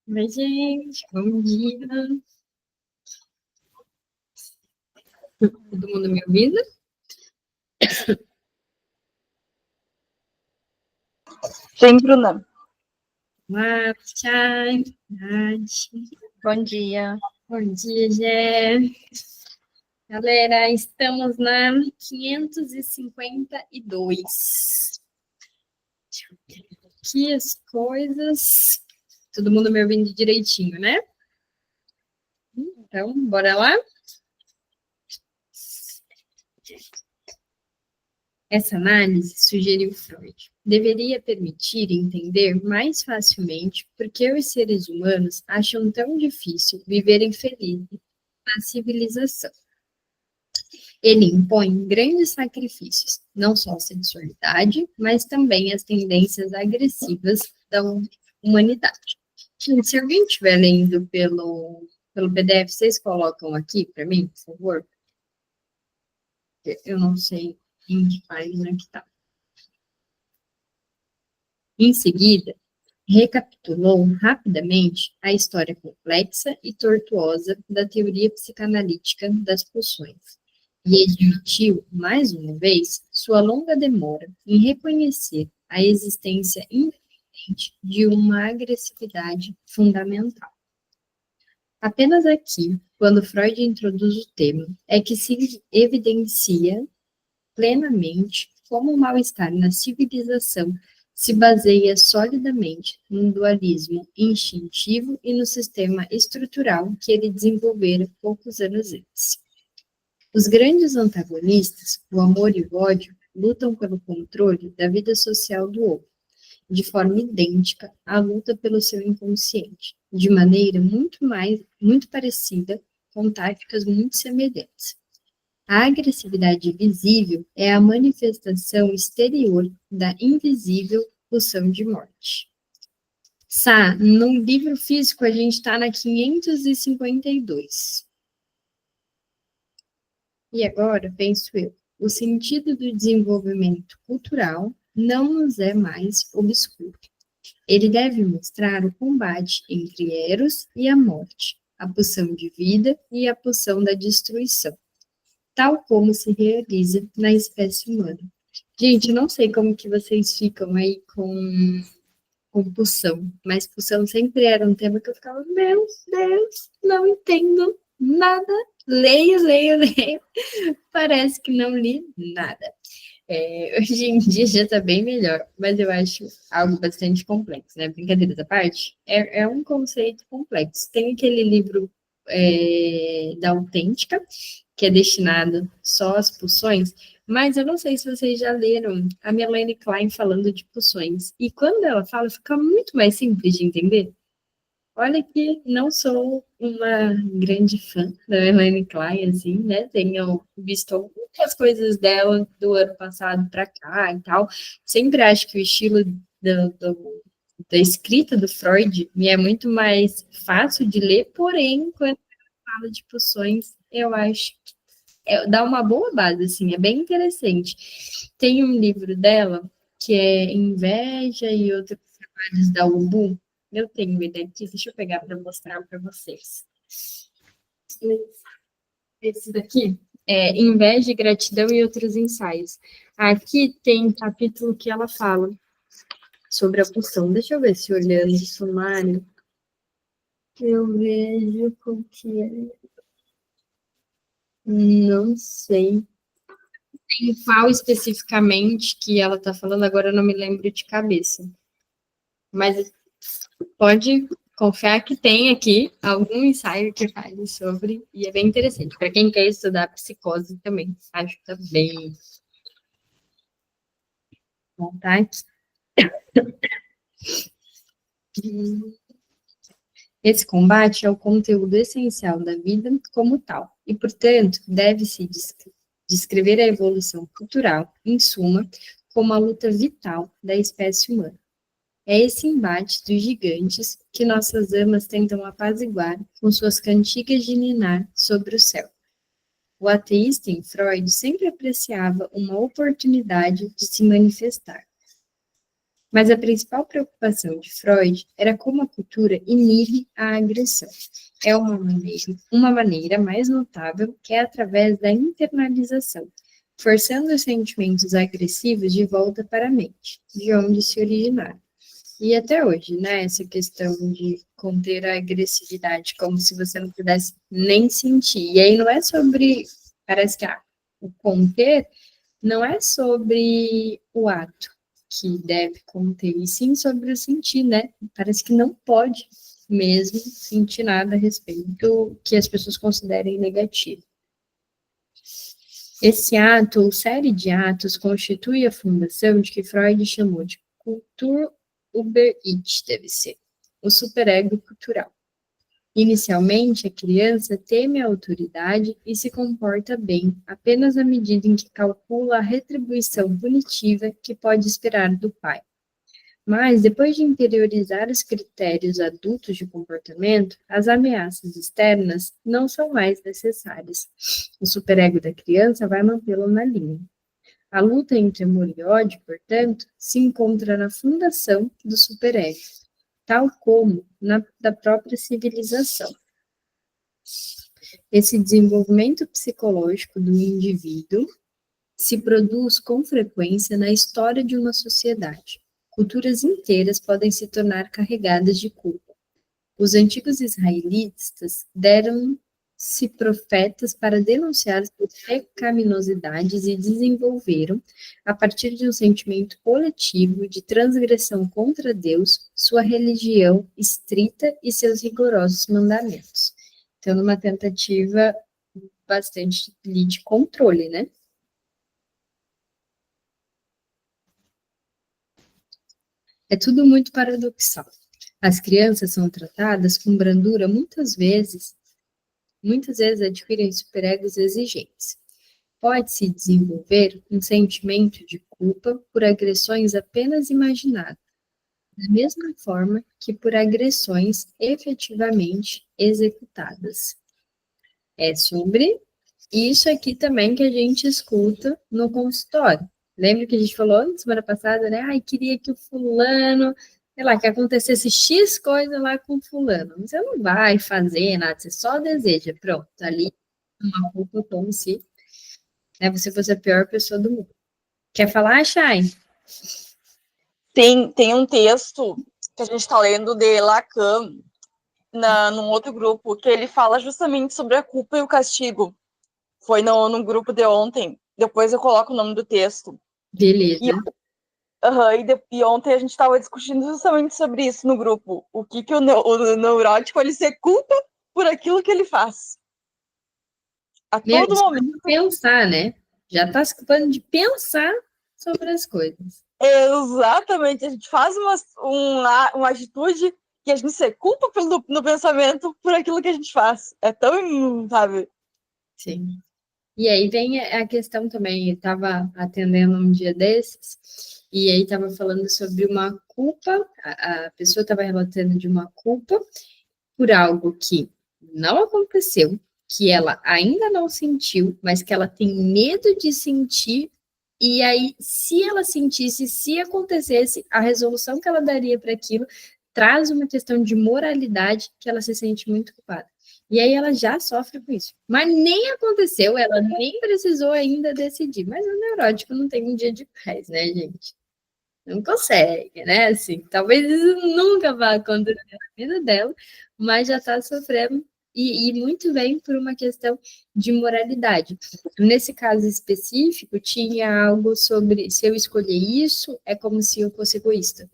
Oi, gente, bom dia. Todo mundo me ouvindo? Sim, Bruna. Olá, Chay, Nath. Bom dia. Bom dia, Gé. Galera, estamos na 552. Deixa eu ver aqui as coisas. Todo mundo me ouvindo direitinho, né? Então, bora lá? Essa análise, sugeriu Freud, deveria permitir entender mais facilmente por que os seres humanos acham tão difícil viverem felizes na civilização. Ele impõe grandes sacrifícios, não só à sexualidade, mas também às tendências agressivas da humanidade. Gente, se alguém estiver lendo pelo PDF, vocês colocam aqui para mim, por favor? Eu não sei em que página que está. Em seguida, recapitulou rapidamente a história complexa e tortuosa da teoria psicanalítica das pulsões e admitiu, mais uma vez, sua longa demora em reconhecer a existência independente de uma agressividade fundamental. Apenas aqui, quando Freud introduz o tema, é que se evidencia plenamente como o mal-estar na civilização se baseia solidamente no dualismo instintivo e no sistema estrutural que ele desenvolvera poucos anos antes. Os grandes antagonistas, o amor e o ódio, lutam pelo controle da vida social do outro, de forma idêntica à luta pelo seu inconsciente, de maneira muito parecida, com táticas muito semelhantes. A agressividade visível é a manifestação exterior da invisível pulsão de morte. Sá, no livro físico a gente está na 552. E agora, penso eu, o sentido do desenvolvimento cultural não nos é mais obscuro. Ele deve mostrar o combate entre Eros e a morte, a pulsão de vida e a pulsão da destruição, tal como se realiza na espécie humana. Gente, não sei como que vocês ficam aí com pulsão, mas pulsão sempre era um tema que eu ficava, meu Deus, não entendo nada, leio, parece que não li nada. Hoje em dia já está bem melhor, mas eu acho algo bastante complexo, né? Brincadeiras à parte, é um conceito complexo. Tem aquele livro da Autêntica, que é destinado só às pulsões, mas eu não sei se vocês já leram a Melanie Klein falando de pulsões. E quando ela fala, fica muito mais simples de entender. Olha que não sou uma grande fã da Melanie Klein, assim, né? Tenho visto algumas coisas dela do ano passado para cá e tal. Sempre acho que o estilo da escrita do Freud me é muito mais fácil de ler, porém, quando fala de pulsões, eu acho que dá uma boa base, assim, é bem interessante. Tem um livro dela que é Inveja e Outros Trabalhos da Ubu. Eu tenho ele aqui, deixa eu pegar para mostrar para vocês. Esse daqui é Inveja, Gratidão e Outros Ensaios. Aqui tem um capítulo que ela fala sobre a pulsão. Deixa eu ver se olhando o sumário eu vejo qual que é. Não sei em qual especificamente que ela está falando, agora eu não me lembro de cabeça. Mas pode confiar que tem aqui algum ensaio que fale sobre, e é bem interessante. Para quem quer estudar psicose também, acho que tá bem. Bom, tá aqui. Esse combate é o conteúdo essencial da vida como tal, e, portanto, deve-se descrever a evolução cultural, em suma, como a luta vital da espécie humana. É esse embate dos gigantes que nossas amas tentam apaziguar com suas cantigas de ninar sobre o céu. O ateísta em Freud sempre apreciava uma oportunidade de se manifestar. Mas a principal preocupação de Freud era como a cultura inibe a agressão. É uma maneira mais notável que é através da internalização, forçando os sentimentos agressivos de volta para a mente, de onde se originaram. E até hoje, né, essa questão de conter a agressividade, como se você não pudesse nem sentir. E aí não é sobre, parece que o conter não é sobre o ato que deve conter, e sim sobre o sentir, né? Parece que não pode mesmo sentir nada a respeito que as pessoas considerem negativo. Esse ato, ou série de atos, constitui a fundação de que Freud chamou de Kultur-Über-Ich, deve ser, o superego cultural. Inicialmente, a criança teme a autoridade e se comporta bem apenas à medida em que calcula a retribuição punitiva que pode esperar do pai. Mas, depois de interiorizar os critérios adultos de comportamento, as ameaças externas não são mais necessárias. O superego da criança vai mantê-lo na linha. A luta entre amor e ódio, portanto, se encontra na fundação do superego, tal como da própria civilização. Esse desenvolvimento psicológico do indivíduo se produz com frequência na história de uma sociedade. Culturas inteiras podem se tornar carregadas de culpa. Os antigos israelitas deram-se profetas para denunciar suas pecaminosidades e desenvolveram, a partir de um sentimento coletivo de transgressão contra Deus, sua religião estrita e seus rigorosos mandamentos. Então, numa tentativa bastante de controle, né? É tudo muito paradoxal. As crianças são tratadas com brandura muitas vezes adquirem superegos exigentes. Pode-se desenvolver um sentimento de culpa por agressões apenas imaginadas, da mesma forma que por agressões efetivamente executadas. É sobre isso aqui também que a gente escuta no consultório. Lembra que a gente falou semana passada, né? Ai, queria que o fulano, sei lá, que acontecesse X coisa lá com o fulano. Você não vai fazer nada, você só deseja. Pronto, ali uma culpa como se, né, você fosse a pior pessoa do mundo. Quer falar, Chay? Tem um texto que a gente está lendo de Lacan, num outro grupo, que ele fala justamente sobre a culpa e o castigo. Foi no grupo de ontem. Depois eu coloco o nome do texto. Beleza. E ontem a gente estava discutindo justamente sobre isso no grupo. O que o neurótico ele se culpa por aquilo que ele faz. A todo momento. Pensar, né? Já está se culpando de pensar sobre as coisas. Exatamente. A gente faz uma atitude que a gente se culpa no pensamento por aquilo que a gente faz. É tão, sabe? Sim. E aí vem a questão também, eu estava atendendo um dia desses, e aí estava falando sobre uma culpa, a pessoa estava relatando de uma culpa por algo que não aconteceu, que ela ainda não sentiu, mas que ela tem medo de sentir, e aí, se ela sentisse, se acontecesse, a resolução que ela daria para aquilo traz uma questão de moralidade que ela se sente muito culpada. E aí ela já sofre com isso. Mas nem aconteceu, ela nem precisou ainda decidir. Mas o neurótico não tem um dia de paz, né, gente? Não consegue, né? Assim, talvez isso nunca vá acontecer na vida dela, mas já está sofrendo e muito bem por uma questão de moralidade. Nesse caso específico, tinha algo sobre se eu escolher isso, é como se eu fosse egoísta.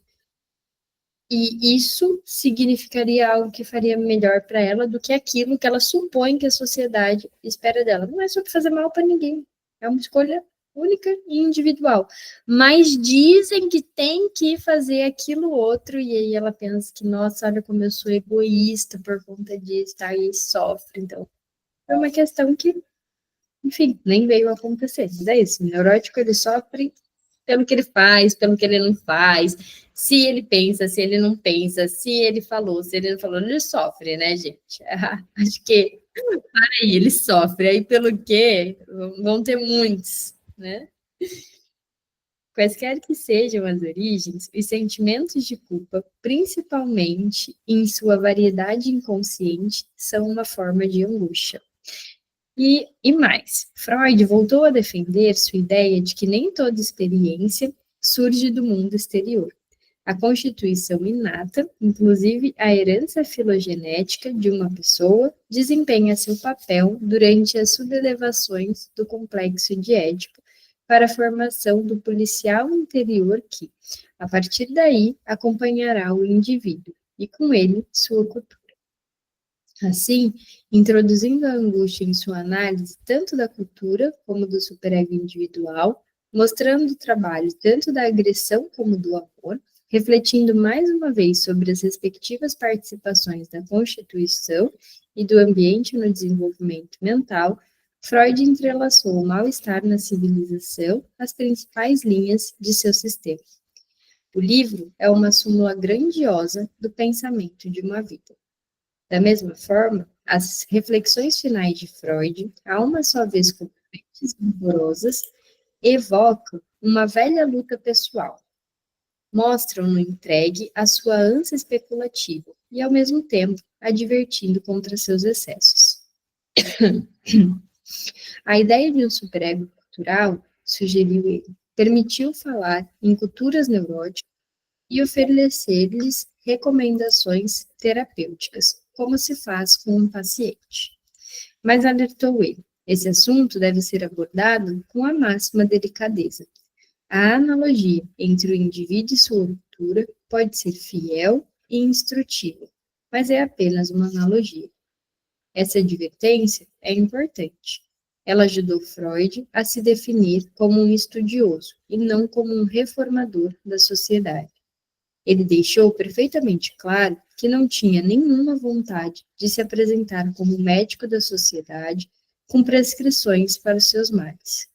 E isso significaria algo que faria melhor para ela do que aquilo que ela supõe que a sociedade espera dela. Não é sobre fazer mal para ninguém, é uma escolha única e individual. Mas dizem que tem que fazer aquilo outro, e aí ela pensa que, nossa, olha como eu sou egoísta por conta disso, tá? E sofre. Então, é uma questão que, enfim, nem veio a acontecer. Mas é isso, o neurótico ele sofre pelo que ele faz, pelo que ele não faz, se ele pensa, se ele não pensa, se ele falou, se ele não falou, ele sofre, né, gente? Acho que, para aí, ele sofre. Aí, pelo quê? Vão ter muitos, né? Quaisquer que sejam as origens, os sentimentos de culpa, principalmente em sua variedade inconsciente, são uma forma de angústia. E mais, Freud voltou a defender sua ideia de que nem toda experiência surge do mundo exterior. A constituição inata, inclusive a herança filogenética de uma pessoa, desempenha seu papel durante as sublevações do complexo de Édipo para a formação do policial interior que, a partir daí, acompanhará o indivíduo e, com ele, sua cultura. Assim, introduzindo a angústia em sua análise tanto da cultura como do superego individual, mostrando o trabalho tanto da agressão como do amor, refletindo mais uma vez sobre as respectivas participações da constituição e do ambiente no desenvolvimento mental, Freud entrelaçou o mal-estar na civilização às principais linhas de seu sistema. O livro é uma súmula grandiosa do pensamento de uma vida. Da mesma forma, as reflexões finais de Freud, a uma só vez comoventes e rigorosas, evocam uma velha luta pessoal. Mostram-no entregue à sua ânsia especulativa e, ao mesmo tempo, advertindo contra seus excessos. A ideia de um superego cultural, sugeriu ele, permitiu falar em culturas neuróticas e oferecer-lhes recomendações terapêuticas, como se faz com um paciente. Mas alertou ele, esse assunto deve ser abordado com a máxima delicadeza. A analogia entre o indivíduo e sua cultura pode ser fiel e instrutiva, mas é apenas uma analogia. Essa advertência é importante. Ela ajudou Freud a se definir como um estudioso e não como um reformador da sociedade. Ele deixou perfeitamente claro que não tinha nenhuma vontade de se apresentar como médico da sociedade com prescrições para os seus males.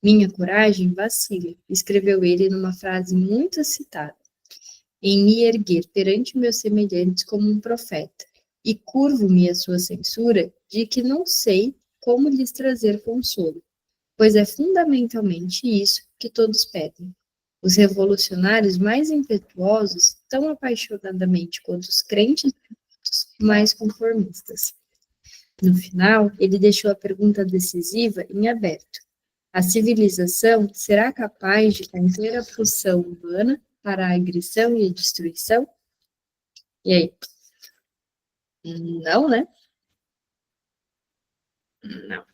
Minha coragem vacila, escreveu ele numa frase muito citada, em me erguer perante meus semelhantes como um profeta, e curvo-me à sua censura de que não sei como lhes trazer consolo, pois é fundamentalmente isso que todos pedem. Os revolucionários mais impetuosos, tão apaixonadamente quanto os crentes mais conformistas. No final, ele deixou a pergunta decisiva em aberto. A civilização será capaz de conter a pulsão humana para a agressão e a destruição? E aí? Não, né? Não.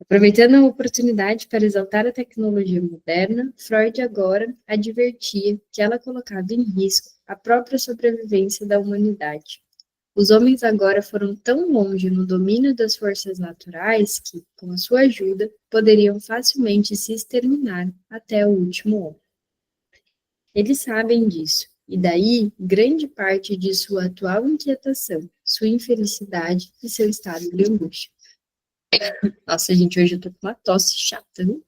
Aproveitando a oportunidade para exaltar a tecnologia moderna, Freud agora advertia que ela colocava em risco a própria sobrevivência da humanidade. Os homens agora foram tão longe no domínio das forças naturais que, com a sua ajuda, poderiam facilmente se exterminar até o último homem. Eles sabem disso, e daí grande parte de sua atual inquietação, sua infelicidade e seu estado de angústia. Nossa, gente, hoje eu tô com uma tosse chata, viu?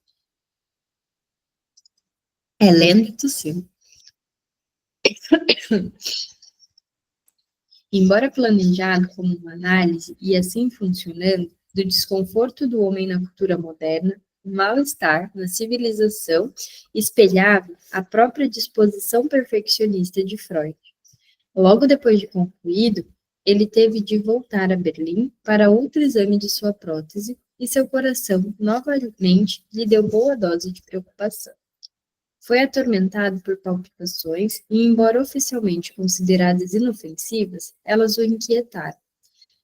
Helena tossiu. Embora planejado como uma análise e assim funcionando, do desconforto do homem na cultura moderna, o mal-estar na civilização espelhava a própria disposição perfeccionista de Freud. Logo depois de concluído, ele teve de voltar a Berlim para outro exame de sua prótese e seu coração novamente lhe deu boa dose de preocupação. Foi atormentado por palpitações e, embora oficialmente consideradas inofensivas, elas o inquietaram.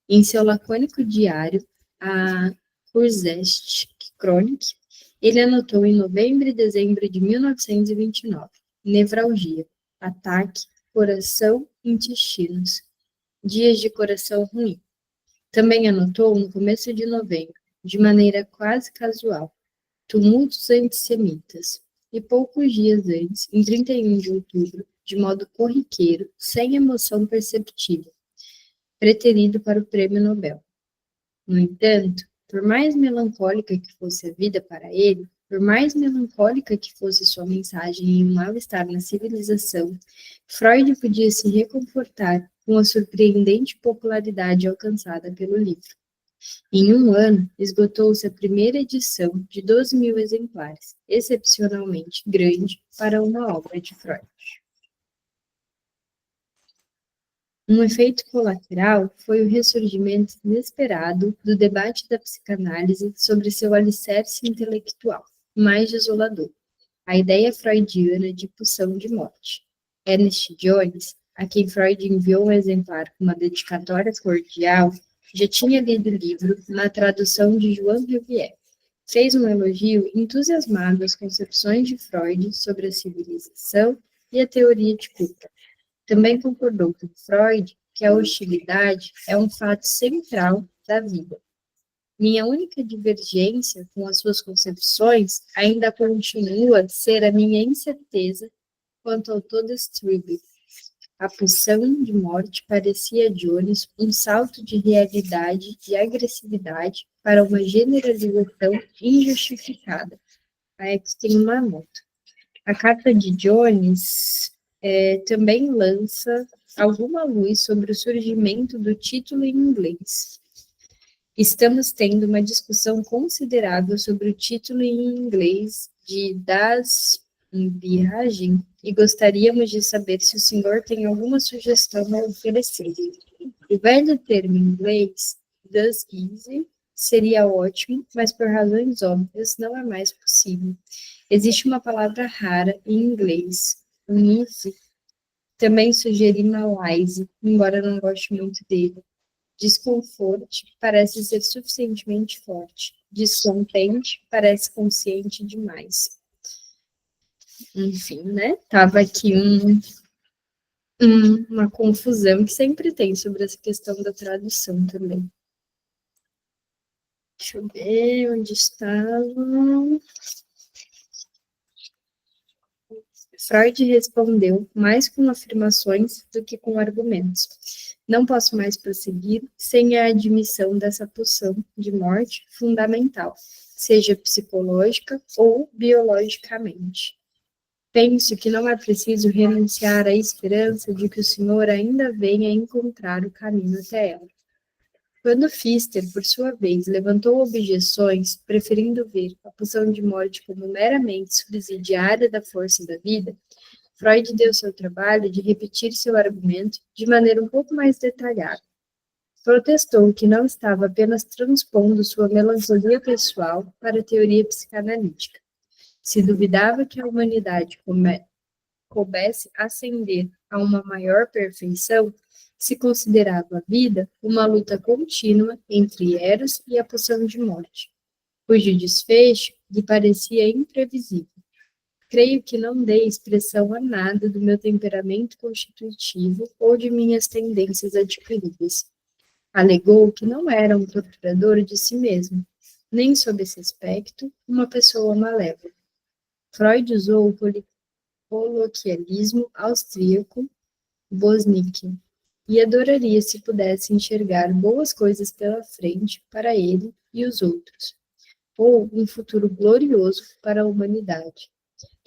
Em seu lacônico diário, a Kurzgesagt Chronik, ele anotou em novembro e dezembro de 1929, nevralgia, ataque, coração, intestinos, dias de coração ruim. Também anotou no começo de novembro, de maneira quase casual, tumultos antissemitas, e poucos dias antes, em 31 de outubro, de modo corriqueiro, sem emoção perceptível, preterido para o Prêmio Nobel. No entanto, por mais melancólica que fosse a vida para ele, por mais melancólica que fosse sua mensagem em um mal-estar na civilização, Freud podia se reconfortar com a surpreendente popularidade alcançada pelo livro. Em um ano, esgotou-se a primeira edição de 12.000 exemplares, excepcionalmente grande para uma obra de Freud. Um efeito colateral foi o ressurgimento inesperado do debate da psicanálise sobre seu alicerce intelectual, mais desolador, a ideia freudiana de pulsão de morte. Ernest Jones, a quem Freud enviou um exemplar com uma dedicatória cordial, já tinha lido o livro na tradução de Joan Rivière. Fez um elogio entusiasmado às concepções de Freud sobre a civilização e a teoria de culpa. Também concordou com Freud que a hostilidade é um fato central da vida. Minha única divergência com as suas concepções ainda continua a ser a minha incerteza quanto ao todo distribuir. A pulsão de morte parecia a Jones um salto de realidade e agressividade para uma generalização injustificada. Aí tem uma nota. A carta de Jones também lança alguma luz sobre o surgimento do título em inglês. Estamos tendo uma discussão considerável sobre o título em inglês de Das Viagem e gostaríamos de saber se o senhor tem alguma sugestão a oferecer. O velho termo em inglês, Das Easy, seria ótimo, mas por razões óbvias não é mais possível. Existe uma palavra rara em inglês, easy. Também sugeri malaise, embora não goste muito dele. Desconforto parece ser suficientemente forte. Descontente parece consciente demais. Enfim, né? Tava aqui uma confusão que sempre tem sobre essa questão da tradução também. Deixa eu ver onde estava. Freud respondeu mais com afirmações do que com argumentos. Não posso mais prosseguir sem a admissão dessa pulsão de morte fundamental, seja psicológica ou biologicamente. Penso que não é preciso renunciar à esperança de que o Senhor ainda venha encontrar o caminho até ela. Quando Pfister, por sua vez, levantou objeções, preferindo ver a pulsão de morte como meramente subsidiária da força da vida, Freud deu seu trabalho de repetir seu argumento de maneira um pouco mais detalhada. Protestou que não estava apenas transpondo sua melancolia pessoal para a teoria psicanalítica. Se duvidava que a humanidade coubesse ascender a uma maior perfeição, se considerava a vida uma luta contínua entre Eros e a pulsão de morte, cujo desfecho lhe parecia imprevisível. Creio que não dei expressão a nada do meu temperamento constitutivo ou de minhas tendências adquiridas. Alegou que não era um torturador de si mesmo, nem sob esse aspecto, uma pessoa malévola. Freud usou o coloquialismo austríaco Bosnick, e adoraria se pudesse enxergar boas coisas pela frente para ele e os outros, ou um futuro glorioso para a humanidade.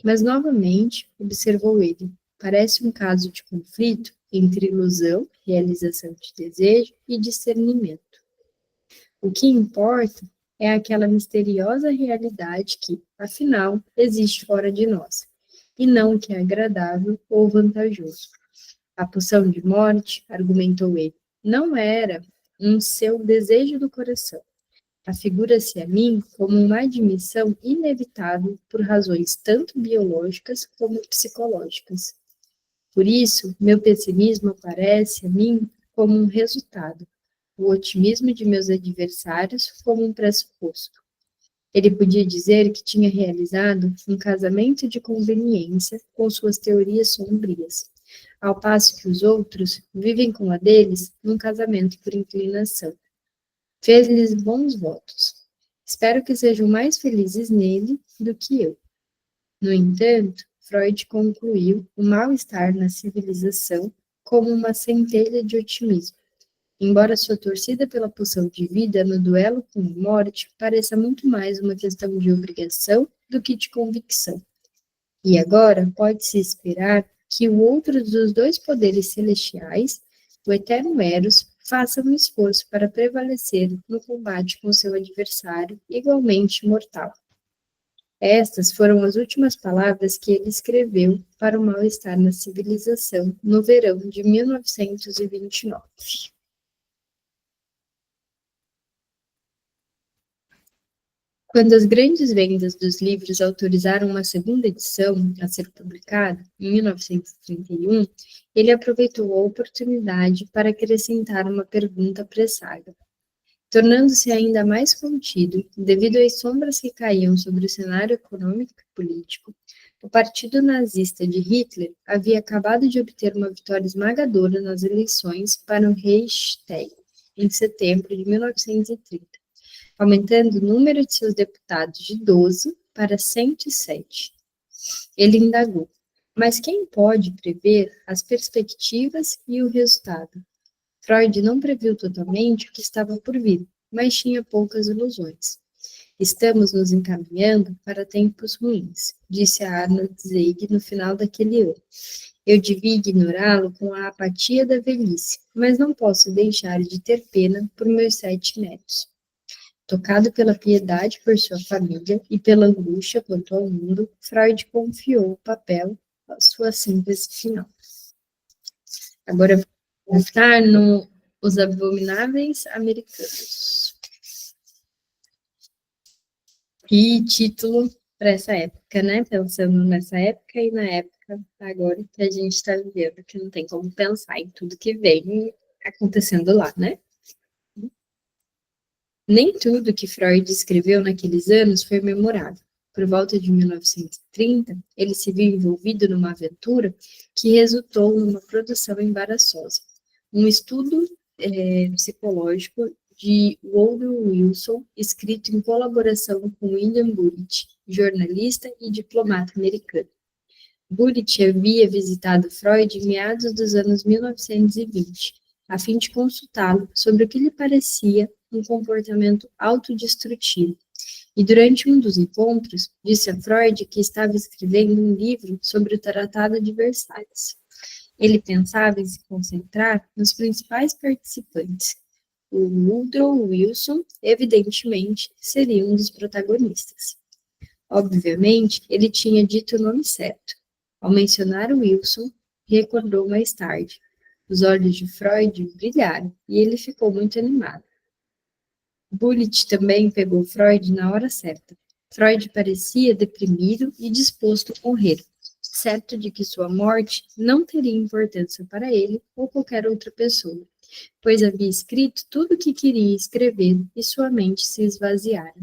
Mas, novamente, observou ele, parece um caso de conflito entre ilusão, realização de desejo e discernimento. O que importa é aquela misteriosa realidade que, afinal, existe fora de nós, e não o que é agradável ou vantajoso. A pulsão de morte, argumentou ele, não era um seu desejo do coração. Afigura-se a mim como uma admissão inevitável por razões tanto biológicas como psicológicas. Por isso, meu pessimismo aparece a mim como um resultado, o otimismo de meus adversários como um pressuposto. Ele podia dizer que tinha realizado um casamento de conveniência com suas teorias sombrias, ao passo que os outros vivem com a deles num casamento por inclinação. Fez-lhes bons votos. Espero que sejam mais felizes nele do que eu. No entanto, Freud concluiu o mal-estar na civilização como uma centelha de otimismo, embora sua torcida pela pulsão de vida no duelo com a morte pareça muito mais uma questão de obrigação do que de convicção. E agora pode-se esperar que o outro dos dois poderes celestiais, o eterno Eros, faça um esforço para prevalecer no combate com seu adversário, igualmente mortal. Estas foram as últimas palavras que ele escreveu para o mal-estar na civilização no verão de 1929. Quando as grandes vendas dos livros autorizaram uma segunda edição a ser publicada, em 1931, ele aproveitou a oportunidade para acrescentar uma pergunta apressada. Tornando-se ainda mais contido, devido às sombras que caíam sobre o cenário econômico e político, o partido nazista de Hitler havia acabado de obter uma vitória esmagadora nas eleições para o Reichstag, em setembro de 1930. Aumentando o número de seus deputados de 12 para 107. Ele indagou: mas quem pode prever as perspectivas e o resultado? Freud não previu totalmente o que estava por vir, mas tinha poucas ilusões. Estamos nos encaminhando para tempos ruins, disse a Arnold Zweig no final daquele ano. Eu devia ignorá-lo com a apatia da velhice, mas não posso deixar de ter pena por meus 7 netos. Tocado pela piedade por sua família e pela angústia quanto ao mundo, Freud confiou o papel à sua síntese final. Agora vou voltar no Os Abomináveis Americanos. E título para essa época, né? Pensando nessa época e na época agora que a gente está vivendo, que não tem como pensar em tudo que vem acontecendo lá, né? Nem tudo que Freud escreveu naqueles anos foi memorável. Por volta de 1930, ele se viu envolvido numa aventura que resultou numa produção embaraçosa. Um estudo psicológico de Woodrow Wilson, escrito em colaboração com William Burritt, jornalista e diplomata americano. Burritt havia visitado Freud em meados dos anos 1920, a fim de consultá-lo sobre o que lhe parecia um comportamento autodestrutivo. E durante um dos encontros, disse a Freud que estava escrevendo um livro sobre o Tratado de Versalhes. Ele pensava em se concentrar nos principais participantes. O Woodrow Wilson, evidentemente, seria um dos protagonistas. Obviamente, ele tinha dito o nome certo. Ao mencionar o Wilson, recordou mais tarde. Os olhos de Freud brilharam e ele ficou muito animado. Bullitt também pegou Freud na hora certa. Freud parecia deprimido e disposto a morrer, certo de que sua morte não teria importância para ele ou qualquer outra pessoa, pois havia escrito tudo o que queria escrever e sua mente se esvaziara.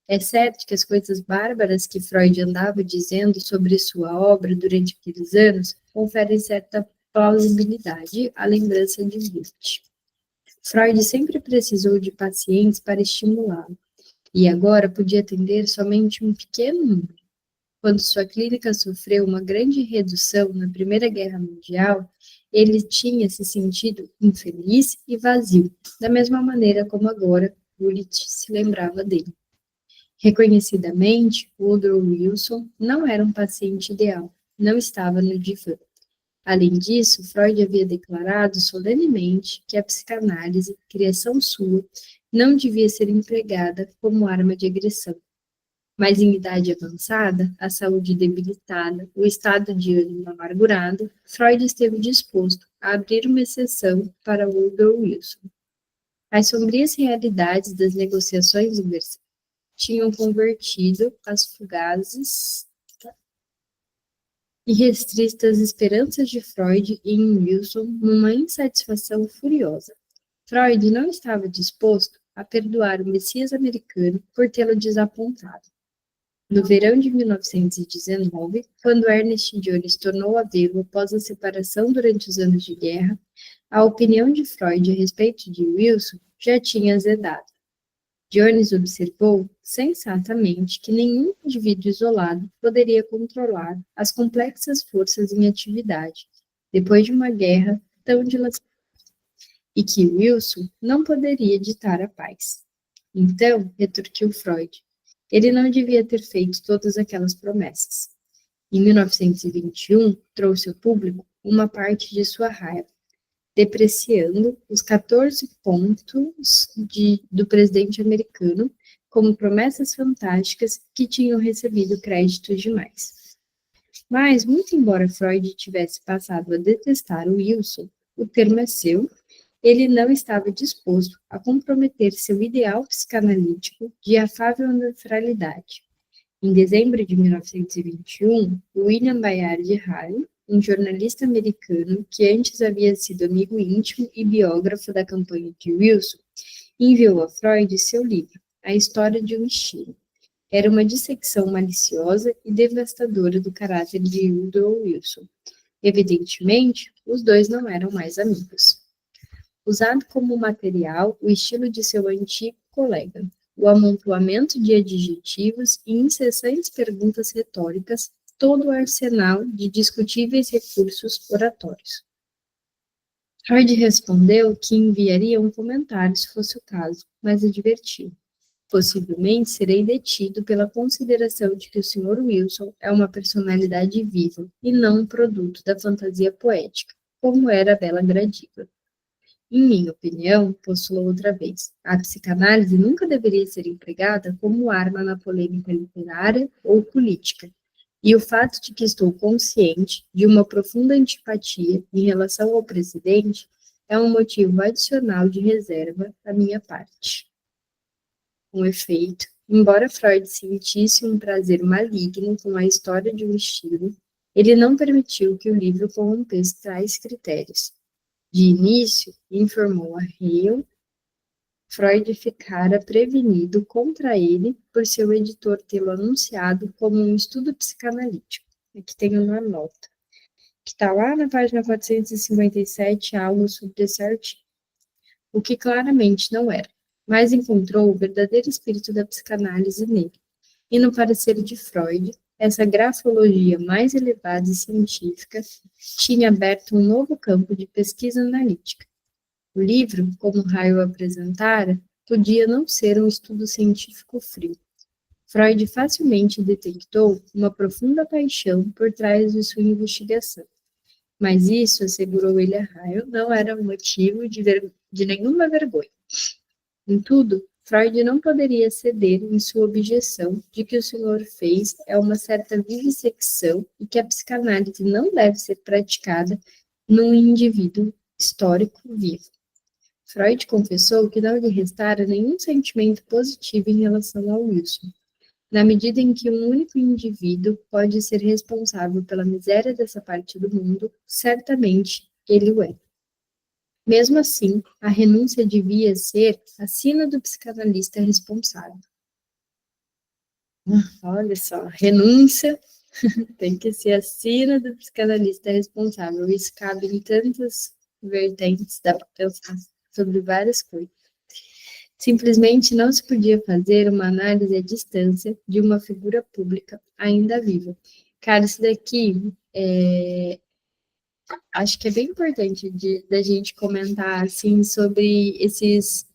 É certo que as coisas bárbaras que Freud andava dizendo sobre sua obra durante aqueles anos conferem certa plausibilidade à lembrança de Bullitt. Freud sempre precisou de pacientes para estimulá-lo, e agora podia atender somente um pequeno número. Quando sua clínica sofreu uma grande redução na Primeira Guerra Mundial, ele tinha se sentido infeliz e vazio, da mesma maneira como agora Bullitt se lembrava dele. Reconhecidamente, Woodrow Wilson não era um paciente ideal, não estava no divã. Além disso, Freud havia declarado solenemente que a psicanálise, criação sua, não devia ser empregada como arma de agressão. Mas em idade avançada, a saúde debilitada, o estado de ânimo amargurado, Freud esteve disposto a abrir uma exceção para Woodrow Wilson. As sombrias realidades das negociações universais tinham convertido as fugazes e restritas esperanças de Freud em Wilson numa insatisfação furiosa. Freud não estava disposto a perdoar o Messias americano por tê-lo desapontado. No verão de 1919, quando Ernest Jones tornou a vê-lo após a separação durante os anos de guerra, a opinião de Freud a respeito de Wilson já tinha azedado. Jones observou, sensatamente, que nenhum indivíduo isolado poderia controlar as complexas forças em atividade, depois de uma guerra tão dilatada, e que Wilson não poderia ditar a paz. Então, retorquiu Freud, ele não devia ter feito todas aquelas promessas. Em 1921, trouxe ao público uma parte de sua raiva. depreciando os 14 pontos do presidente americano como promessas fantásticas que tinham recebido crédito demais. Mas, muito embora Freud tivesse passado a detestar o Wilson, o termo é seu, ele não estava disposto a comprometer seu ideal psicanalítico de afável neutralidade. Em dezembro de 1921, William Bayard Harley, um jornalista americano que antes havia sido amigo íntimo e biógrafo da campanha de Wilson, enviou a Freud seu livro, A História de um Estilo. Era uma dissecção maliciosa e devastadora do caráter de Woodrow Wilson. Evidentemente, os dois não eram mais amigos. Usado como material o estilo de seu antigo colega, o amontoamento de adjetivos e incessantes perguntas retóricas, todo o arsenal de discutíveis recursos oratórios. Freud respondeu que enviaria um comentário se fosse o caso, mas advertiu: possivelmente serei detido pela consideração de que o Sr. Wilson é uma personalidade viva e não um produto da fantasia poética, como era a bela Gradiva. Em minha opinião, postulou outra vez, a psicanálise nunca deveria ser empregada como arma na polêmica literária ou política, e o fato de que estou consciente de uma profunda antipatia em relação ao presidente é um motivo adicional de reserva da minha parte. Com efeito, embora Freud sentisse um prazer maligno com a história de um estilo, ele não permitiu que o livro corrompesse tais critérios. De início, informou a Hale, Freud ficara prevenido contra ele por seu editor tê-lo anunciado como um estudo psicanalítico. Aqui tem uma nota, que está lá na página 457, algo sobre esse artigo, o que claramente não era, mas encontrou o verdadeiro espírito da psicanálise nele. E no parecer de Freud, essa grafologia mais elevada e científica tinha aberto um novo campo de pesquisa analítica. O livro, como Ryle apresentara, podia não ser um estudo científico frio. Freud facilmente detectou uma profunda paixão por trás de sua investigação. Mas isso, assegurou ele a Ryle, não era motivo de nenhuma vergonha. Contudo, Freud não poderia ceder em sua objeção de que o senhor fez é uma certa vivissecção e que a psicanálise não deve ser praticada num indivíduo histórico vivo. Freud confessou que não lhe restara nenhum sentimento positivo em relação ao Wilson. Na medida em que um único indivíduo pode ser responsável pela miséria dessa parte do mundo, certamente ele o é. Mesmo assim, a renúncia devia ser a sina do psicanalista responsável. Olha só, renúncia tem que ser a sina do psicanalista responsável. Isso cabe em tantas vertentes, dá para pensar sobre várias coisas. Simplesmente não se podia fazer uma análise à distância de uma figura pública ainda viva. Cara, isso daqui acho que é bem importante da gente comentar, assim, sobre esses,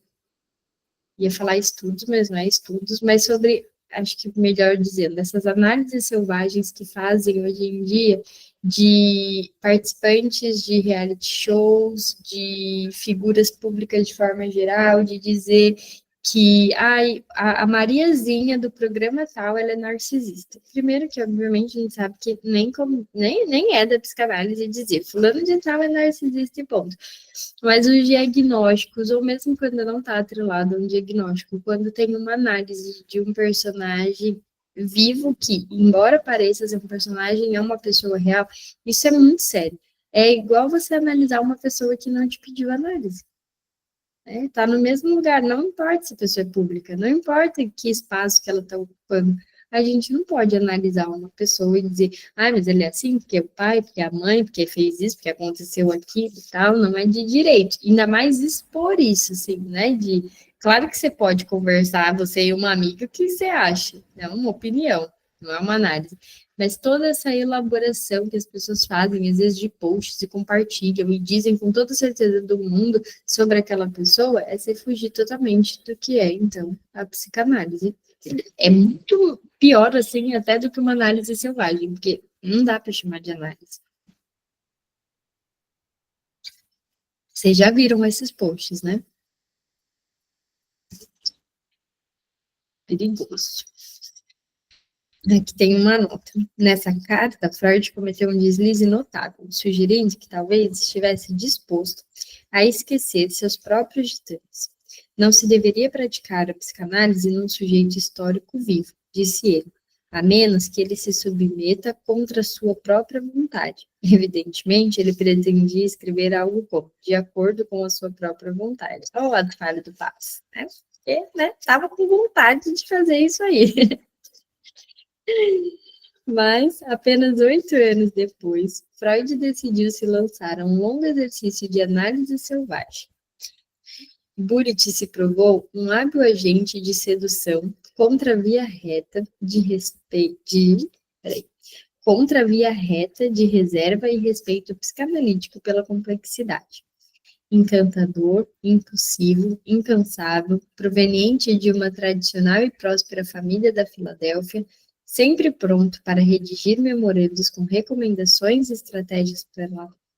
ia falar estudos, mas não é estudos, mas sobre, acho que melhor dizendo, essas análises selvagens que fazem hoje em dia de participantes de reality shows, de figuras públicas de forma geral, de dizer que a Mariazinha do programa tal, ela é narcisista. Primeiro que, obviamente, a gente sabe que nem é da psicanálise dizer fulano de tal é narcisista e ponto. Mas os diagnósticos, ou mesmo quando não está atrelado a um diagnóstico, quando tem uma análise de um personagem vivo que, embora pareça ser um personagem, é uma pessoa real, isso é muito sério. É igual você analisar uma pessoa que não te pediu análise. Tá no mesmo lugar, não importa se a pessoa é pública, não importa que espaço que ela está ocupando. A gente não pode analisar uma pessoa e dizer, mas ele é assim, porque é o pai, porque é a mãe, porque fez isso, porque aconteceu aquilo e tal, não é de direito. Ainda mais expor isso, assim, né? Claro que você pode conversar, você e uma amiga, o que você acha? É uma opinião, não é uma análise. Mas toda essa elaboração que as pessoas fazem, às vezes de posts e compartilham e dizem com toda certeza do mundo sobre aquela pessoa, é você fugir totalmente do que é, então, a psicanálise. É muito pior, assim, até do que uma análise selvagem, porque não dá para chamar de análise. Vocês já viram esses posts, né? Perigoso. Aqui tem uma nota. Nessa carta, Freud cometeu um deslize notável, sugerindo que talvez estivesse disposto a esquecer seus próprios ditames. Não se deveria praticar a psicanálise num sujeito histórico vivo, disse ele, a menos que ele se submeta contra sua própria vontade. Evidentemente, ele pretendia escrever algo como, de acordo com a sua própria vontade. Olha o lado falho do passo, né? Porque, né, estava com vontade de fazer isso aí. Mas, apenas 8 anos depois, Freud decidiu se lançar a um longo exercício de análise selvagem. Burrit se provou um hábil agente de sedução contra a via reta contra a via reta de reserva e respeito psicanalítico pela complexidade. Encantador, impossível, incansável, proveniente de uma tradicional e próspera família da Filadélfia, sempre pronto para redigir memorandos com recomendações e estratégias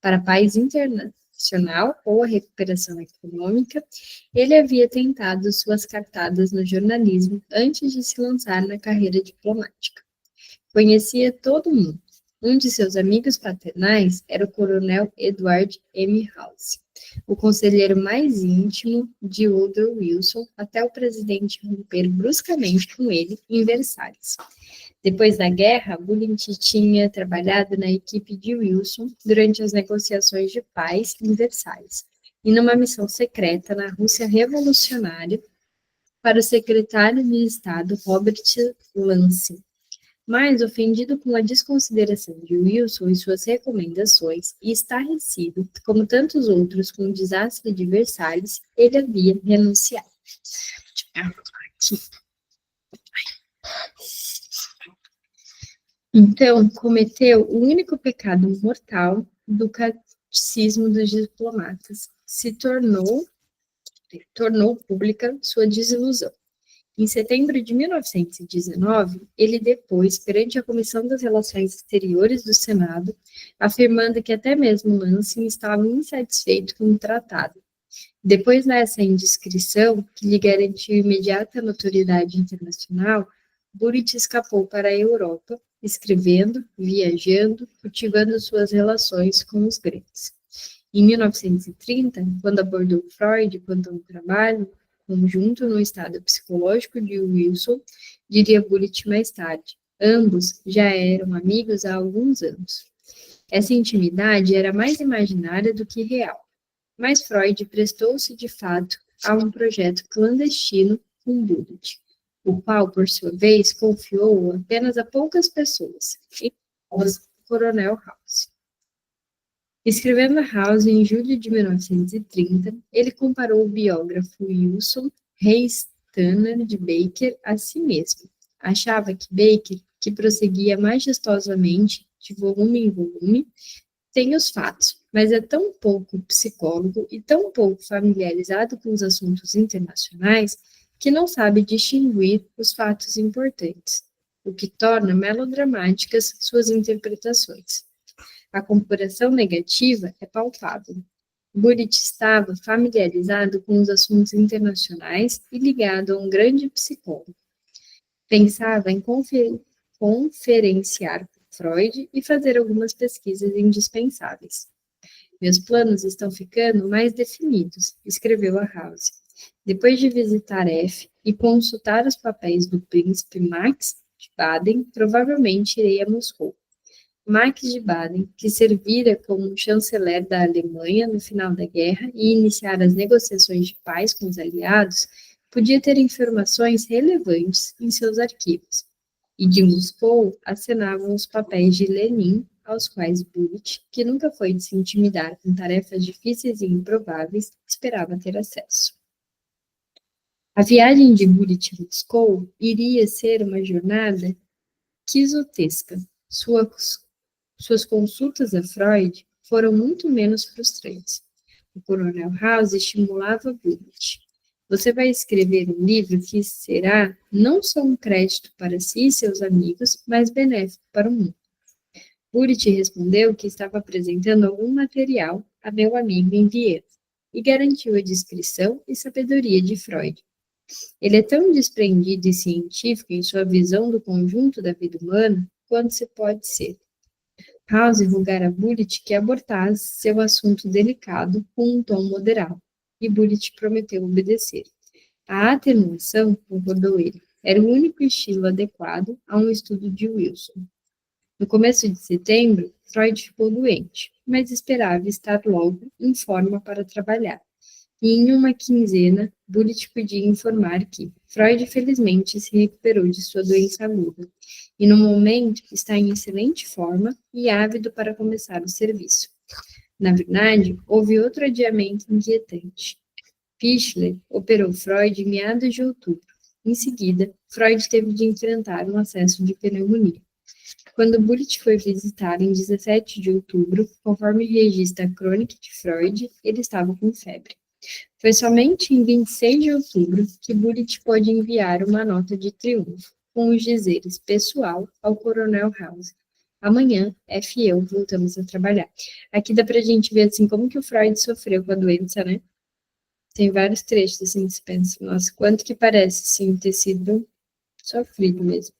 para a paz internacional ou a recuperação econômica, ele havia tentado suas cartadas no jornalismo antes de se lançar na carreira diplomática. Conhecia todo mundo. Um de seus amigos paternais era o coronel Edward M. House, o conselheiro mais íntimo de Woodrow Wilson, até o presidente romper bruscamente com ele em Versalhes. Depois da guerra, Bullitt tinha trabalhado na equipe de Wilson durante as negociações de paz em Versalhes e numa missão secreta na Rússia revolucionária para o secretário de Estado Robert Lansing. Mas, ofendido com a desconsideração de Wilson e suas recomendações, e estarrecido, como tantos outros, com o desastre de Versalhes, ele havia renunciado. Então, cometeu o único pecado mortal do catecismo dos diplomatas. Tornou pública sua desilusão. Em setembro de 1919, ele depôs perante a Comissão das Relações Exteriores do Senado, afirmando que até mesmo Lansing estava insatisfeito com o tratado. Depois dessa indiscrição, que lhe garantiu imediata notoriedade internacional, Burrit escapou para a Europa, escrevendo, viajando, cultivando suas relações com os gregos. Em 1930, quando abordou Freud quanto a um trabalho conjunto no estado psicológico de Wilson, diria Bullitt mais tarde, ambos já eram amigos há alguns anos. Essa intimidade era mais imaginária do que real, mas Freud prestou-se de fato a um projeto clandestino com Bullitt, o qual, por sua vez, confiou apenas a poucas pessoas, incluindo o coronel House. Escrevendo a House em julho de 1930, ele comparou o biógrafo Wilson Reis Tanner de Baker a si mesmo. Achava que Baker, que prosseguia majestosamente, de volume em volume, tem os fatos, mas é tão pouco psicólogo e tão pouco familiarizado com os assuntos internacionais que não sabe distinguir os fatos importantes, o que torna melodramáticas suas interpretações. A comparação negativa é palpável. Burrit estava familiarizado com os assuntos internacionais e ligado a um grande psicólogo. Pensava em conferenciar com Freud e fazer algumas pesquisas indispensáveis. Meus planos estão ficando mais definidos, escreveu a House. Depois de visitar F e consultar os papéis do príncipe Max de Baden, provavelmente irei a Moscou. Max de Baden, que servira como chanceler da Alemanha no final da guerra e iniciar as negociações de paz com os aliados, podia ter informações relevantes em seus arquivos. E de Moscou acenavam os papéis de Lenin, aos quais Bullitt, que nunca foi de se intimidar com tarefas difíceis e improváveis, esperava ter acesso. A viagem de Bullitt a Moscou iria ser uma jornada quixotesca. Suas consultas a Freud foram muito menos frustrantes. O coronel House estimulava Bullitt. Você vai escrever um livro que será não só um crédito para si e seus amigos, mas benéfico para o mundo. Bullitt respondeu que estava apresentando algum material a meu amigo em Viena. e garantiu a discrição e sabedoria de Freud. Ele é tão desprendido e científico em sua visão do conjunto da vida humana quanto se pode ser. House rogara a Bullitt que abortasse seu assunto delicado com um tom moderado, e Bullitt prometeu obedecer. A atenuação, concordou ele, era o único estilo adequado a um estudo de Wilson. No começo de setembro, Freud ficou doente, mas esperava estar logo em forma para trabalhar. E em uma quinzena, Bullitt podia informar que Freud felizmente se recuperou de sua doença aguda, e no momento está em excelente forma e ávido para começar o serviço. Na verdade, houve outro adiamento inquietante. Fischler operou Freud em meados de outubro. Em seguida, Freud teve de enfrentar um acesso de pneumonia. Quando Bullitt foi visitar em 17 de outubro, conforme registra a crônica de Freud, ele estava com febre. Foi somente em 26 de outubro que Bullitt pôde enviar uma nota de triunfo, com os dizeres pessoal ao coronel House. Amanhã, F e eu voltamos a trabalhar. Aqui dá pra gente ver, assim, como que o Freud sofreu com a doença, né? Tem vários trechos, assim, que se pensa, nossa, quanto que parece, assim, ter sido sofrido mesmo.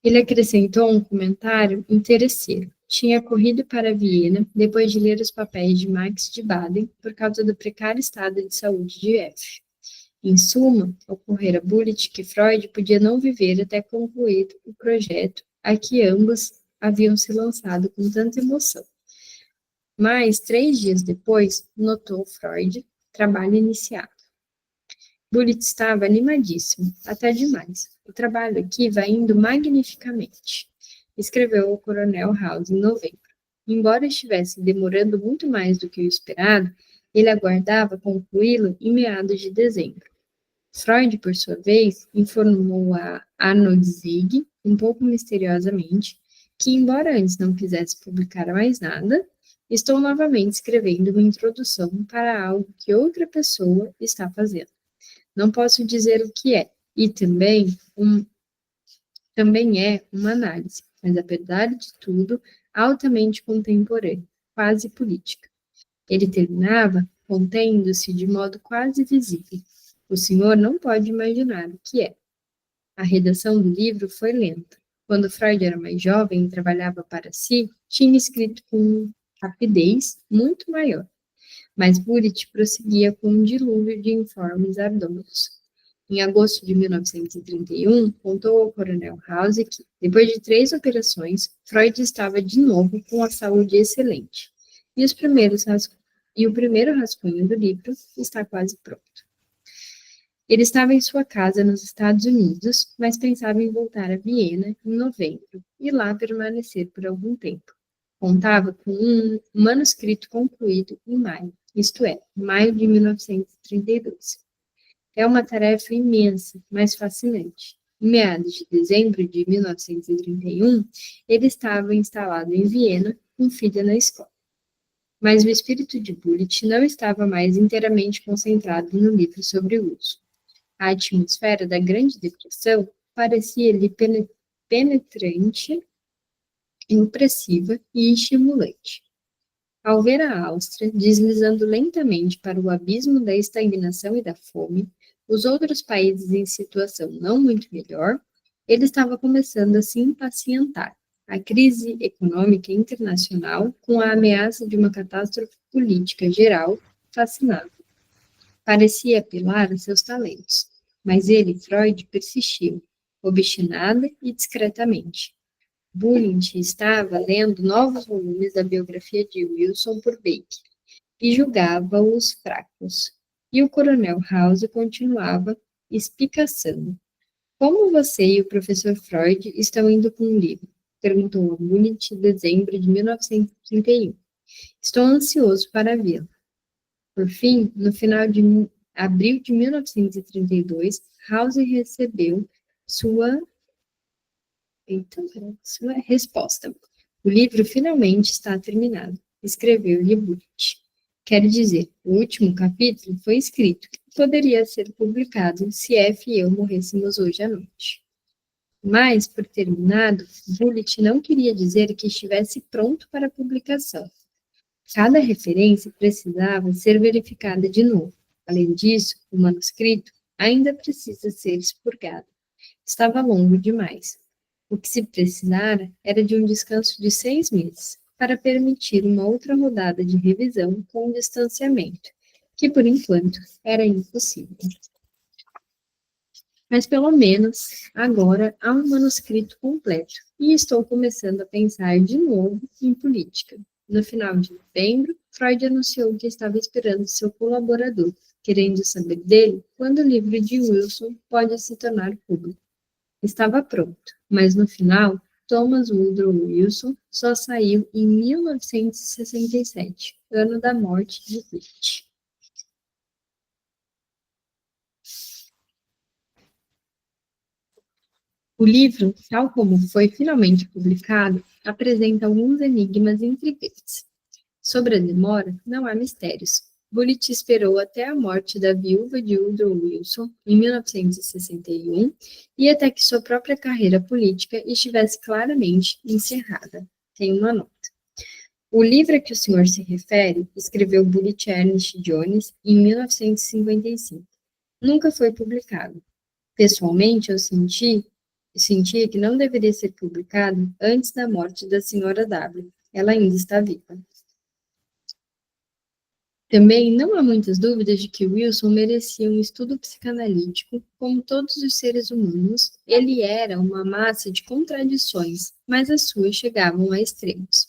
Ele acrescentou um comentário interesseiro. Tinha corrido para Viena depois de ler os papéis de Max de Baden por causa do precário estado de saúde de F. Em suma, ocorrera Bullitt que Freud podia não viver até concluir o projeto a que ambos haviam se lançado com tanta emoção. Mas, 3 dias depois, notou Freud, trabalho iniciado. Bullitt estava animadíssimo, até demais. O trabalho aqui vai indo magnificamente, escreveu ao coronel House em novembro. Embora estivesse demorando muito mais do que o esperado, ele aguardava concluí-lo em meados de dezembro. Freud, por sua vez, informou a Arnold um pouco misteriosamente, que, embora antes não quisesse publicar mais nada, estou novamente escrevendo uma introdução para algo que outra pessoa está fazendo. Não posso dizer o que é, e também é uma análise, mas apesar de tudo, altamente contemporânea, quase política. Ele terminava contendo-se de modo quase visível. O senhor não pode imaginar o que é. A redação do livro foi lenta. Quando Freud era mais jovem e trabalhava para si, tinha escrito com rapidez muito maior. Mas Bullitt prosseguia com um dilúvio de informes ardosos. Em agosto de 1931, contou ao coronel House que, depois de 3 operações, Freud estava de novo com a saúde excelente. E o primeiro rascunho do livro está quase pronto. Ele estava em sua casa nos Estados Unidos, mas pensava em voltar a Viena em novembro e lá permanecer por algum tempo. Contava com um manuscrito concluído em maio, isto é, maio de 1932. É uma tarefa imensa, mas fascinante. Em meados de dezembro de 1931, ele estava instalado em Viena, com filha na escola. Mas o espírito de Bullitt não estava mais inteiramente concentrado no livro sobre o uso. A atmosfera da Grande Depressão parecia-lhe penetrante, impressiva e estimulante. Ao ver a Áustria deslizando lentamente para o abismo da estagnação e da fome, os outros países em situação não muito melhor, ele estava começando a se impacientar. A crise econômica internacional, com a ameaça de uma catástrofe política geral, fascinava. Parecia apelar a seus talentos, mas ele, Freud, persistiu, obstinada e discretamente. Bullitt estava lendo novos volumes da biografia de Wilson por Baker e julgava-os fracos. E o coronel House continuava espicaçando. Como você e o professor Freud estão indo com o livro? Perguntou a Bullitt em dezembro de 1931. Estou ansioso para vê-lo. Por fim, no final de abril de 1932, House recebeu sua resposta. O livro finalmente está terminado, escreveu-lhe Bullitt. Quer dizer, o último capítulo foi escrito e poderia ser publicado se F e eu morrêssemos hoje à noite. Mas, por terminado, Bullitt não queria dizer que estivesse pronto para publicação. Cada referência precisava ser verificada de novo. Além disso, o manuscrito ainda precisa ser expurgado. Estava longo demais. O que se precisara era de um descanso de 6 meses, para permitir uma outra rodada de revisão com distanciamento, que por enquanto era impossível. Mas pelo menos agora há um manuscrito completo e estou começando a pensar de novo em política. No final de novembro, Freud anunciou que estava esperando seu colaborador, querendo saber dele quando o livro de Wilson pode se tornar público. Estava pronto, mas no final, Thomas Woodrow Wilson só saiu em 1967, ano da morte de Pitt. O livro, tal como foi finalmente publicado, apresenta alguns enigmas intrigantes. Sobre a demora, não há mistérios. Bullitt esperou até a morte da viúva de Woodrow Wilson, em 1961, e até que sua própria carreira política estivesse claramente encerrada. Tem uma nota. O livro a que o senhor se refere, escreveu Bullitt Ernest Jones em 1955. Nunca foi publicado. Pessoalmente, eu sentia que não deveria ser publicado antes da morte da senhora W. Ela ainda está viva. Também não há muitas dúvidas de que Wilson merecia um estudo psicanalítico. Como todos os seres humanos, ele era uma massa de contradições, mas as suas chegavam a extremos.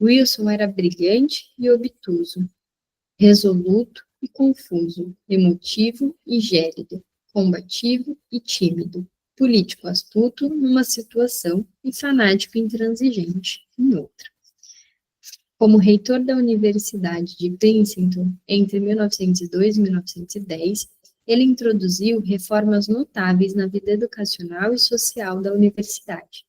Wilson era brilhante e obtuso, resoluto e confuso, emotivo e gélido, combativo e tímido, político astuto numa situação e fanático intransigente em outra. Como reitor da Universidade de Princeton entre 1902 e 1910, ele introduziu reformas notáveis na vida educacional e social da universidade.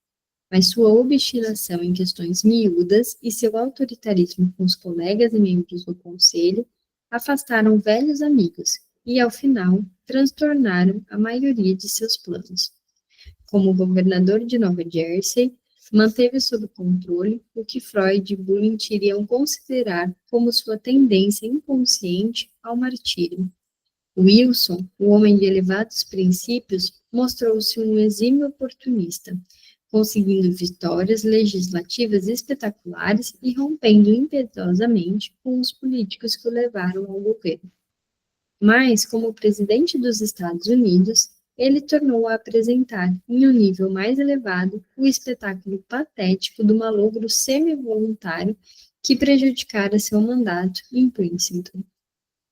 Mas sua obstinação em questões miúdas e seu autoritarismo com os colegas e membros do conselho afastaram velhos amigos e, ao final, transtornaram a maioria de seus planos. Como governador de Nova Jersey, manteve sob controle o que Freud e Bullitt iriam considerar como sua tendência inconsciente ao martírio. Wilson, o homem de elevados princípios, mostrou-se um exímio oportunista, conseguindo vitórias legislativas espetaculares e rompendo impiedosamente com os políticos que o levaram ao governo. Mas, como presidente dos Estados Unidos, ele tornou a apresentar, em um nível mais elevado, o espetáculo patético do malogro semi-voluntário que prejudicara seu mandato em Princeton.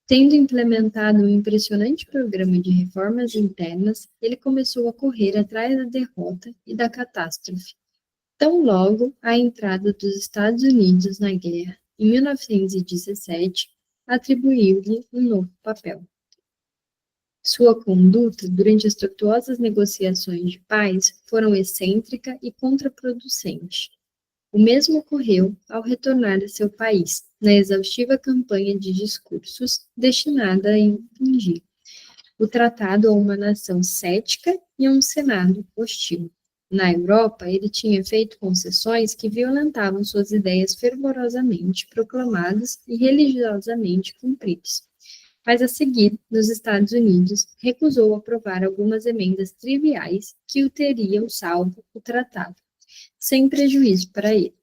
Tendo implementado um impressionante programa de reformas internas, ele começou a correr atrás da derrota e da catástrofe. Tão logo a entrada dos Estados Unidos na guerra, em 1917, atribuiu-lhe um novo papel. Sua conduta durante as tortuosas negociações de paz foram excêntrica e contraproducente. O mesmo ocorreu ao retornar a seu país, na exaustiva campanha de discursos destinada a impingir o tratado a uma nação cética e a um Senado hostil. Na Europa, ele tinha feito concessões que violentavam suas ideias fervorosamente proclamadas e religiosamente cumpridas. Mas a seguir, nos Estados Unidos, recusou aprovar algumas emendas triviais que o teriam salvo o tratado, sem prejuízo para ele.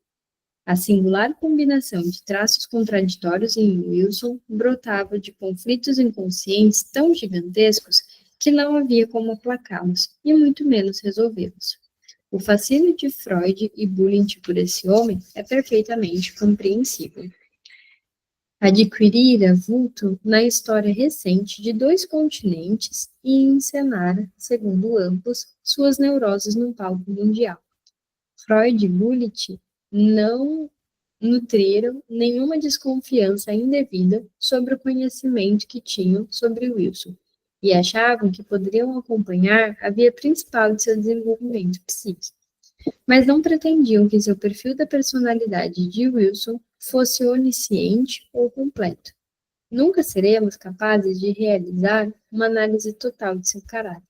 A singular combinação de traços contraditórios em Wilson brotava de conflitos inconscientes tão gigantescos que não havia como aplacá-los, e muito menos resolvê-los. O fascínio de Freud e Bullitt por esse homem é perfeitamente compreensível. Adquirira vulto na história recente de 2 continentes e encenara, segundo ambos, suas neuroses no palco mundial. Freud e Bullitt não nutriram nenhuma desconfiança indevida sobre o conhecimento que tinham sobre Wilson e achavam que poderiam acompanhar a via principal de seu desenvolvimento psíquico. Mas não pretendiam que seu perfil da personalidade de Wilson fosse onisciente ou completo. Nunca seremos capazes de realizar uma análise total de seu caráter.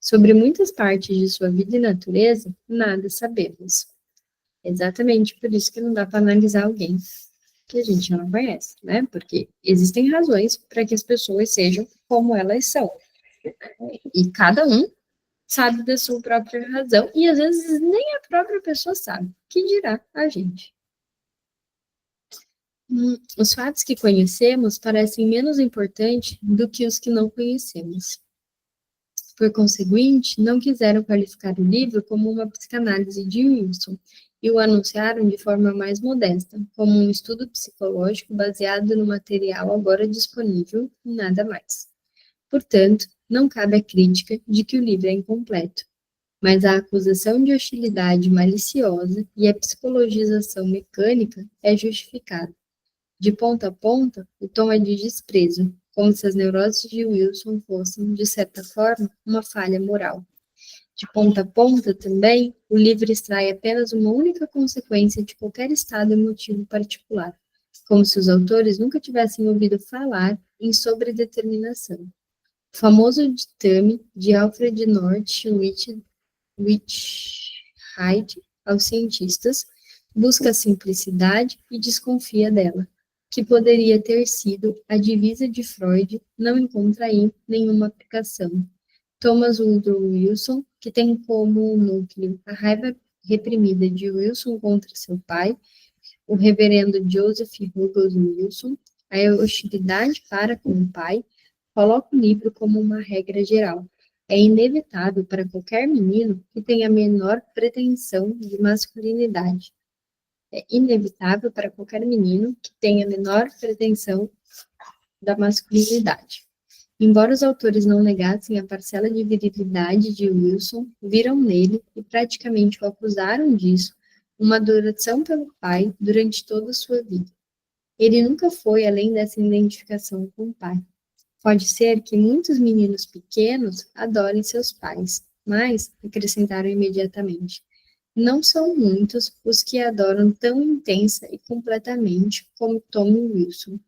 Sobre muitas partes de sua vida e natureza, nada sabemos. Exatamente por isso que não dá para analisar alguém. que a gente não conhece, né? Porque existem razões para que as pessoas sejam como elas são. E cada um sabe da sua própria razão, e às vezes nem a própria pessoa sabe, que dirá a gente. Os fatos que conhecemos parecem menos importantes do que os que não conhecemos. Por conseguinte, não quiseram qualificar o livro como uma psicanálise de Wilson e o anunciaram de forma mais modesta, como um estudo psicológico baseado no material agora disponível e nada mais. Portanto, não cabe a crítica de que o livro é incompleto, mas a acusação de hostilidade maliciosa e a psicologização mecânica é justificada. De ponta a ponta, o tom é de desprezo, como se as neuroses de Wilson fossem, de certa forma, uma falha moral. De ponta a ponta, também, o livro extrai apenas uma única consequência de qualquer estado emotivo particular, como se os autores nunca tivessem ouvido falar em sobredeterminação. O famoso ditame de Alfred North Whitehead aos cientistas busca a simplicidade e desconfia dela, que poderia ter sido a divisa de Freud, não encontra aí nenhuma aplicação. Thomas Woodrow Wilson, que tem como núcleo a raiva reprimida de Wilson contra seu pai, o reverendo Joseph Ruggles Wilson, a hostilidade para com o pai, coloca o livro como uma regra geral. É inevitável para qualquer menino que tenha a menor pretensão de masculinidade. É inevitável para qualquer menino que tenha a menor pretensão da masculinidade. Embora os autores não negassem a parcela de virilidade de Wilson, viram nele, e praticamente o acusaram disso, uma adoração pelo pai durante toda a sua vida. Ele nunca foi além dessa identificação com o pai. Pode ser que muitos meninos pequenos adorem seus pais, mas, acrescentaram imediatamente, não são muitos os que adoram tão intensa e completamente como Tommy Wilson.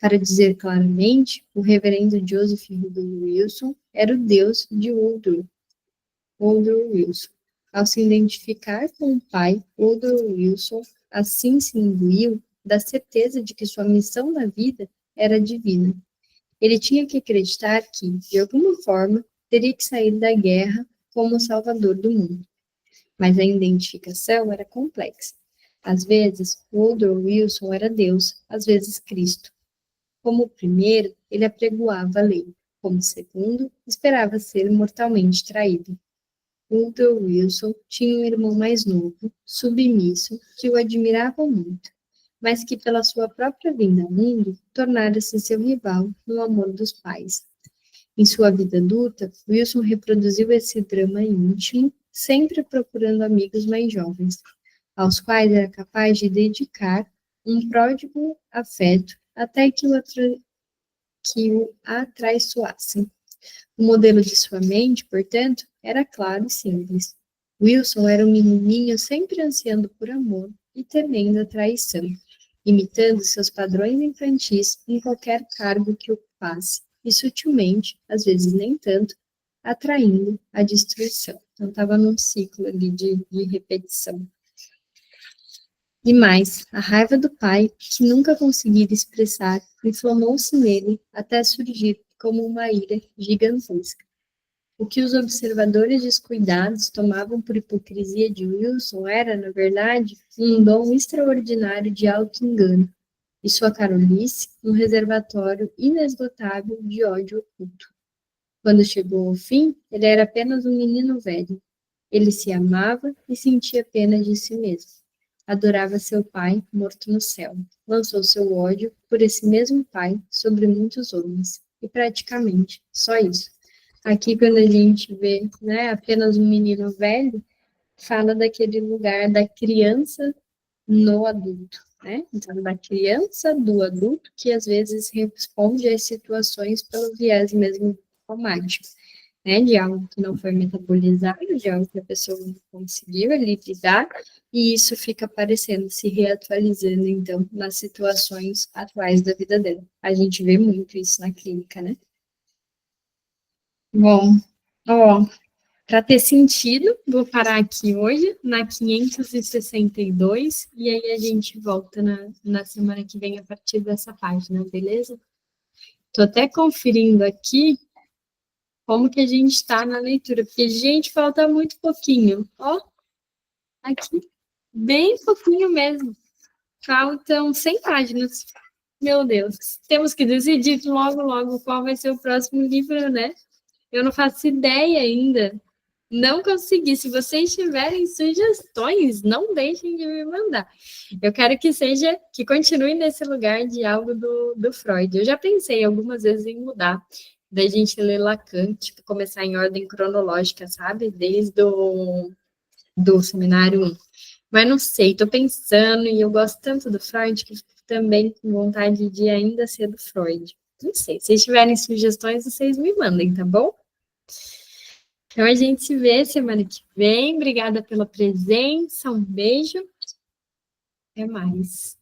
Para dizer claramente, o reverendo Joseph Ruggles Wilson era o Deus de Woodrow Wilson. Ao se identificar com o pai, Woodrow Wilson assim se imbuiu da certeza de que sua missão na vida era divina. Ele tinha que acreditar que, de alguma forma, teria que sair da guerra como o salvador do mundo. Mas a identificação era complexa. Às vezes, Woodrow Wilson era Deus, às vezes Cristo. Como o primeiro, ele apregoava a lei. Como o segundo, esperava ser mortalmente traído. Woodrow Wilson tinha um irmão mais novo, submisso, que o admirava muito, mas que pela sua própria vinda ao mundo, tornara-se seu rival no amor dos pais. Em sua vida adulta, Wilson reproduziu esse drama íntimo, sempre procurando amigos mais jovens, aos quais era capaz de dedicar um pródigo afeto até que o atraiçoassem. O modelo de sua mente, portanto, era claro e simples. Wilson era um menininho sempre ansiando por amor e temendo a traição, imitando seus padrões infantis em qualquer cargo que ocupasse, e sutilmente, às vezes nem tanto, atraindo a destruição. Então, estava num ciclo ali de repetição. E mais, a raiva do pai, que nunca conseguira expressar, inflamou-se nele até surgir como uma ira gigantesca. O que os observadores descuidados tomavam por hipocrisia de Wilson era, na verdade, um dom extraordinário de auto-engano, e sua carolice, um reservatório inesgotável de ódio oculto. Quando chegou ao fim, ele era apenas um menino velho. Ele se amava e sentia pena de si mesmo. Adorava seu pai, morto no céu. Lançou seu ódio por esse mesmo pai sobre muitos homens. E praticamente só isso. Aqui, quando a gente vê, né, apenas um menino velho, fala daquele lugar da criança no adulto, né? Então, da criança do adulto, que às vezes responde às situações pelo viés mesmo traumático, né? De algo que não foi metabolizado, de algo que a pessoa não conseguiu ali lidar, e isso fica aparecendo, se reatualizando, então, nas situações atuais da vida dela. A gente vê muito isso na clínica, né? Bom, ó, Para ter sentido, vou parar aqui hoje, na 562, e aí a gente volta na semana que vem a partir dessa página, beleza? Estou até conferindo aqui como que a gente está na leitura, porque, gente, falta muito pouquinho. Ó, aqui, bem pouquinho mesmo. Faltam 100 páginas. Meu Deus, temos que decidir logo, logo qual vai ser o próximo livro, né? Eu não faço ideia ainda. Não consegui. Se vocês tiverem sugestões, não deixem de me mandar. Eu quero que seja, que continue nesse lugar de algo do Freud. Eu já pensei algumas vezes em mudar, da gente ler Lacan, tipo, começar em ordem cronológica, sabe? Desde do seminário 1. Mas não sei, tô pensando, e eu gosto tanto do Freud, que fico também com vontade de ainda ser do Freud. Não sei, se vocês tiverem sugestões, vocês me mandem, tá bom? Então, a gente se vê semana que vem. Obrigada pela presença. Um beijo. Até mais.